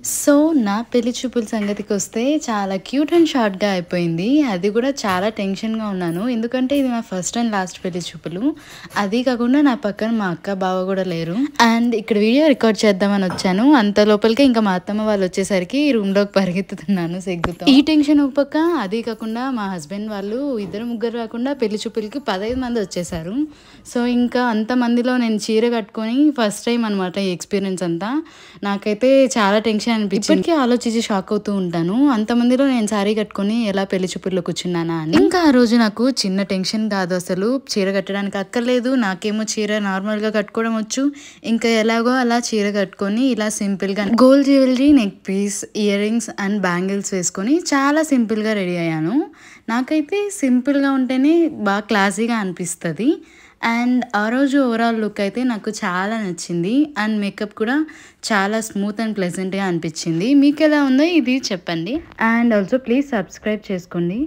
So, నా పెళ్లి చూపుల సంగతికొస్తే చాలా క్యూట్ అండ్ షార్ట్‌గా అయిపోయింది. అది గూడా చాలా టెన్షన్‌గా ఉన్నాను. ఎందుకంటే ఇది నా ఫస్ట్ అండ్ లాస్ట్ పెళ్లి చూపులు. అది కాకుండా నా పక్కన మా అక్క, బావ గూడా లేరు. అండ్ ఇక్కడ వీడియో రికార్డ్ చేద్దామని వచ్చాను. అంత లోపలికే ఇంకా మా అత్తమ్మ వాళ్ళు వచ్చేసరికి రూమ్‌లోకి పరిగెత్తుతున్నాను సిగ్గుతో. ఈ టెన్షన్ ఒక పక్క, అది కాకుండా మా హస్బెండ్ వాళ్ళు ఇద్దరు, ముగ్గురు కాకుండా పెళ్లి చూపులకి 15 మంది వచ్చేసారు. సో, ఇంకా అంతమందిలో నేను చీర కట్టుకొని ఫస్ట్ టైం అనమాట ఈ ఎక్స్‌పీరియన్స్ అంతా. నాకైతే చాలా టెన్షన్ అనిపించింది. ఇప్పటికీ ఆలోచించి షాక్ అవుతూ ఉంటాను. అంతమందిలో నేను సారీ కట్టుకొని ఎలా పెళ్లి చూపుల్లో కూర్చున్నానా అని. ఇంకా ఆ రోజు నాకు చిన్న టెన్షన్ కాదు అసలు. చీర కట్టడానికి అక్కర్లేదు. నాకేమో చీర నార్మల్‌గా కట్టుకోవడం వచ్చు. ఇంకా ఎలాగో అలా చీర కట్టుకొని ఇలా సింపుల్‌గా gold jewellery, neck piece, ear rings and bangles వేసుకొని చాలా సింపుల్‌గా రెడీ అయ్యాను. నాకైతే సింపుల్‌గా ఉంటేనే బాగా క్లాసీగా అనిపిస్తది. అండ్ ఆ రోజు ఓవరాల్ లుక్ అయితే నాకు చాలా నచ్చింది. అండ్ మేకప్ కూడా చాలా స్మూత్ అండ్ ప్లెజెంట్‌గా అనిపించింది. మీకెలా ఉందో ఇది చెప్పండి. అండ్ ఆల్సో ప్లీజ్ సబ్స్క్రైబ్ చేసుకోండి.